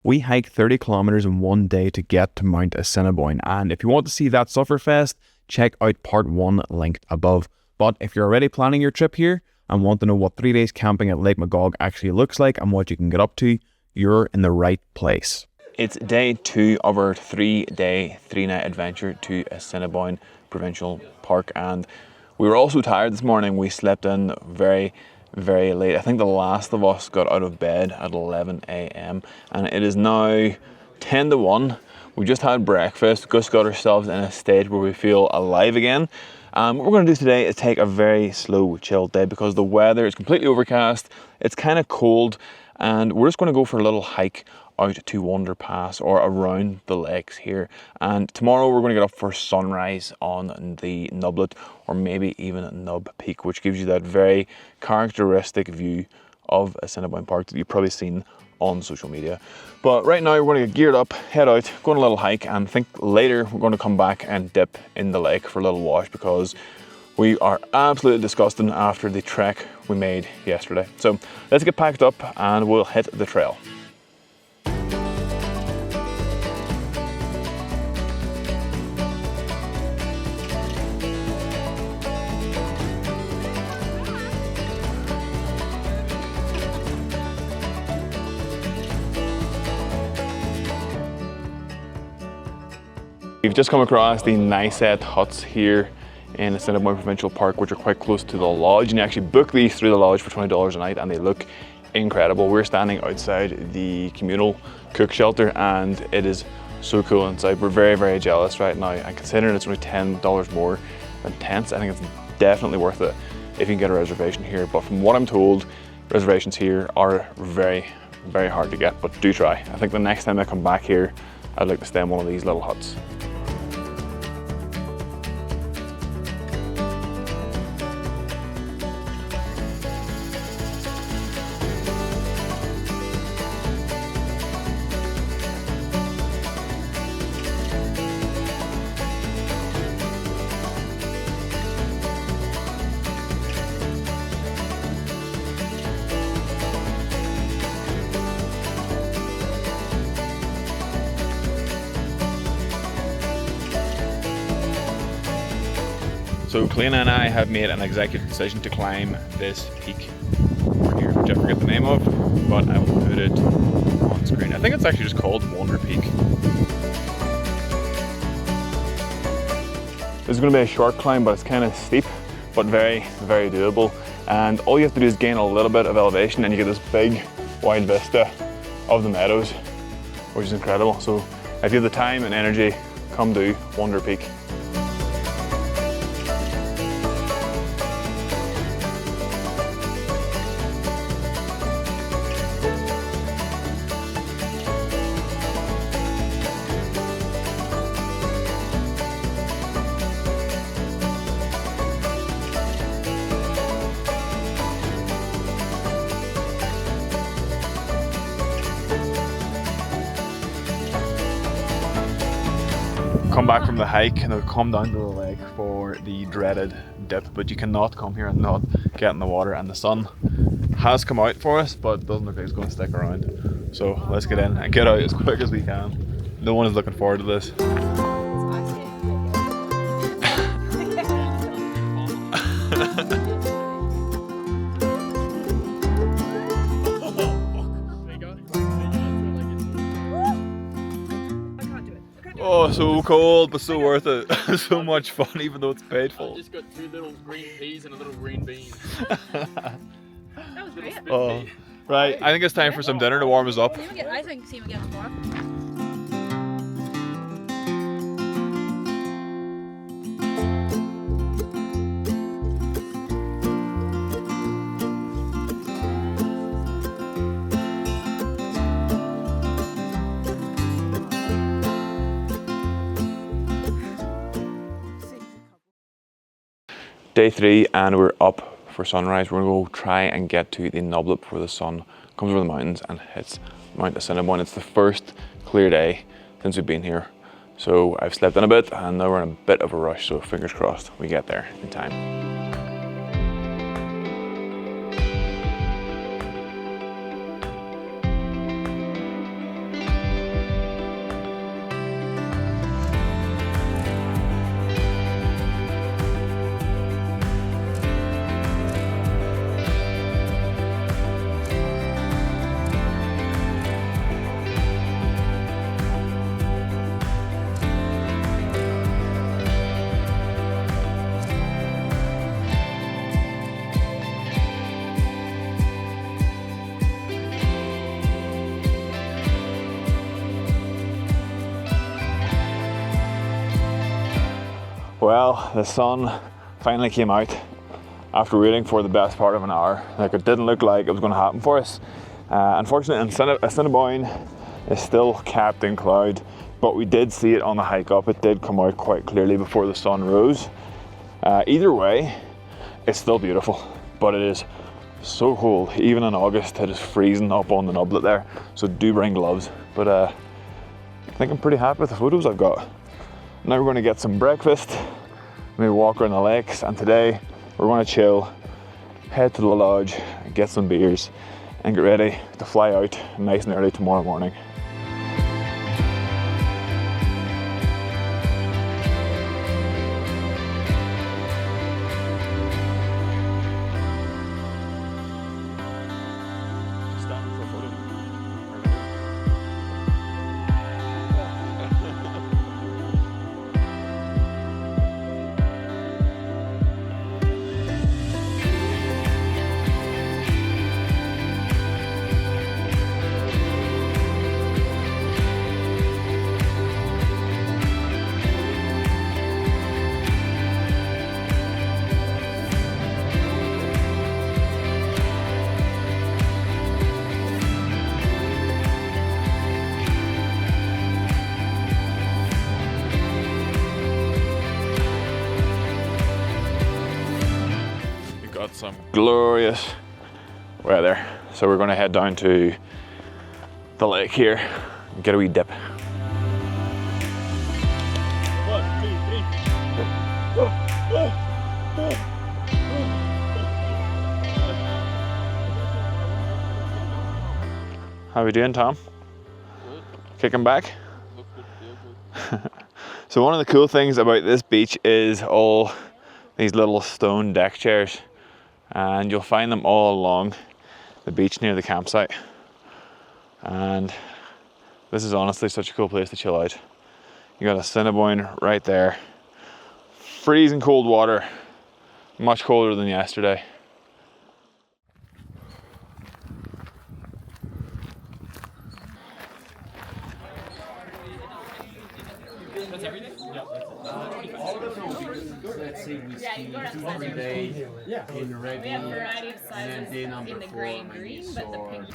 We hiked 30 kilometers in one day to get to Mount Assiniboine, and if you want to see that sufferfest, check out part 1 linked above. But if you're already planning your trip here and want to know what 3 days camping at Lake Magog actually looks like and what you can get up to, you're in the right place. It's day 2 of our 3-day, 3-night adventure to Assiniboine Provincial Park, and we were all so tired this morning we slept in very late. I think the last of us got out of bed at 11 a.m. and it is now 10 to 1. We just had breakfast, just got ourselves in a state where we feel alive again. What we're going to do today is take a very slow, chilled day because the weather is completely overcast, it's kind of cold, and we're just going to go for a little hike out to Wonder Pass or around the lakes here. And tomorrow we're going to get up for sunrise on the Nublet or maybe even Nub Peak, which gives you that very characteristic view of Assiniboine Park that you've probably seen on social media. But right now we're going to get geared up, head out, go on a little hike, and I think later we're going to come back and dip in the lake for a little wash because we are absolutely disgusting after the trek we made yesterday. So let's get packed up and we'll hit the trail. We've just come across the Naiset Huts here in Assiniboine Provincial Park, which are quite close to the lodge, and you actually book these through the lodge for $20 a night and they look incredible. We're standing outside the communal cook shelter and it is so cool inside. We're very jealous right now, and considering it's only $10 more than tents, I think it's definitely worth it if you can get a reservation here. But from what I'm told, reservations here are very hard to get, but do try. I think the next time I come back here I'd like to stay in one of these little huts. So Clean and I have made an executive decision to climb this peak over here, which I forget the name of, but I will put it on screen. I think it's actually just called Wonder Peak. This is going to be a short climb, but it's kind of steep, but very doable. And all you have to do is gain a little bit of elevation and you get this big wide vista of the meadows, which is incredible. So if you have the time and energy, come do Wonder Peak. Come back from the hike and we've come down to the lake for the dreaded dip, but you cannot come here and not get in the water, and the sun has come out for us but doesn't look like it's going to stick around. So let's get in and get out as quick as we can. No one is looking forward to this. Oh, so cold, but so worth it. So much fun, even though it's painful. I just got 2 little green peas and a little green bean. That was great. Oh, right, I think it's time for some dinner to warm us up. I think see him again tomorrow. Day 3 and we're up for sunrise. We're going to go try and get to the Nublet before the sun comes over the mountains and hits Mount Assiniboine. It's the first clear day since we've been here. So I've slept in a bit and now we're in a bit of a rush, so fingers crossed we get there in time. Well, the sun finally came out after waiting for the best part of an hour. Like, it didn't look like it was going to happen for us. Unfortunately, Assiniboine is still capped in cloud, but we did see it on the hike up. It did come out quite clearly before the sun rose. Either way, it's still beautiful, but it is so cold. Even in August, it is freezing up on the Nublet there, so do bring gloves. But I think I'm pretty happy with the photos I've got. Now we're going to get some breakfast, maybe walk around the lakes, and today we're going to chill, head to the lodge, get some beers, and get ready to fly out nice and early tomorrow morning. Got some glorious weather, so we're going to head down to the lake here and get a wee dip. 1, 2, 3. How we doing, Tom? Good. Kicking back? Look good, feel good. So one of the cool things about this beach is all these little stone deck chairs, and you'll find them all along the beach near the campsite. And this is honestly such a cool place to chill out. You got Assiniboine right there. Freezing cold water, much colder than yesterday. Let's say we Yeah, you ski go to 2-3 days in red. We have a variety of sizes day number in the 4, gray and maybe green, but the sword. pink.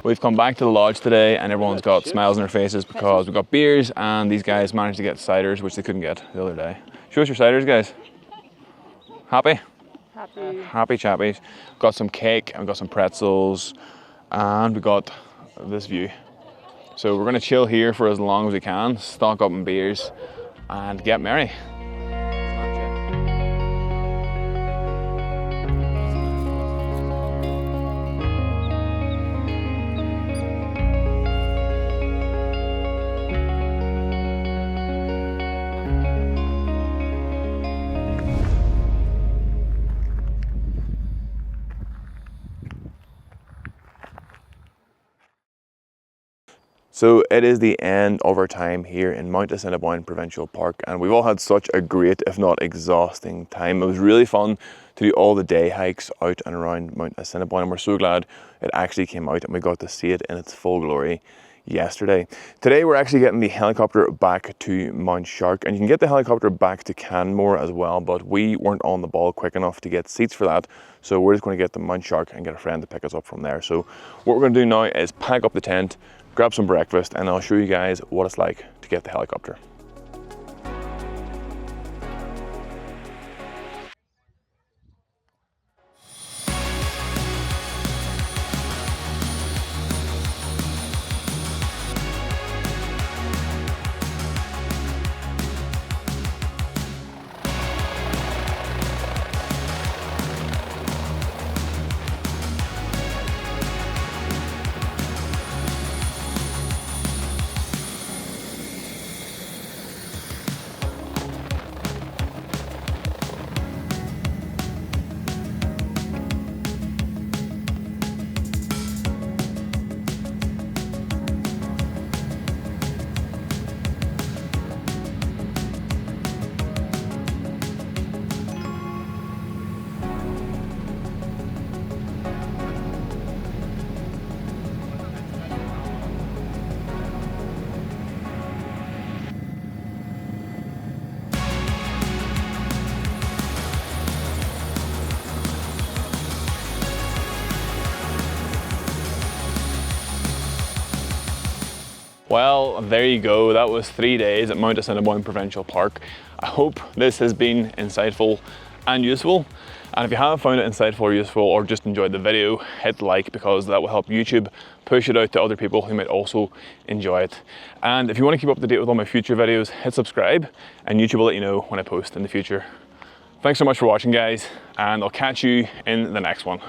We've come back to the lodge today and everyone's got smiles on their faces because we've got beers and these guys managed to get ciders, which they couldn't get the other day. Show us your ciders, guys. Happy? Happy chappies. Got some cake and we've got some pretzels and we got this view. So we're gonna chill here for as long as we can, stock up on beers and get merry. So it is the end of our time here in Mount Assiniboine Provincial Park, and we've all had such a great, if not exhausting time. It was really fun to do all the day hikes out and around Mount Assiniboine, and we're so glad it actually came out and we got to see it in its full glory yesterday. Today we're actually getting the helicopter back to Mount Shark, and you can get the helicopter back to Canmore as well, but we weren't on the ball quick enough to get seats for that, so we're just going to get to Mount Shark and get a friend to pick us up from there. So what we're going to do now is pack up the tent, grab some breakfast, and I'll show you guys what it's like to get the helicopter. Well, there you go. That was 3 days at Mount Assiniboine Provincial Park. I hope this has been insightful and useful. And if you have found it insightful or useful, or just enjoyed the video, hit like, because that will help YouTube push it out to other people who might also enjoy it. And if you want to keep up to date with all my future videos, hit subscribe and YouTube will let you know when I post in the future. Thanks so much for watching, guys, and I'll catch you in the next one.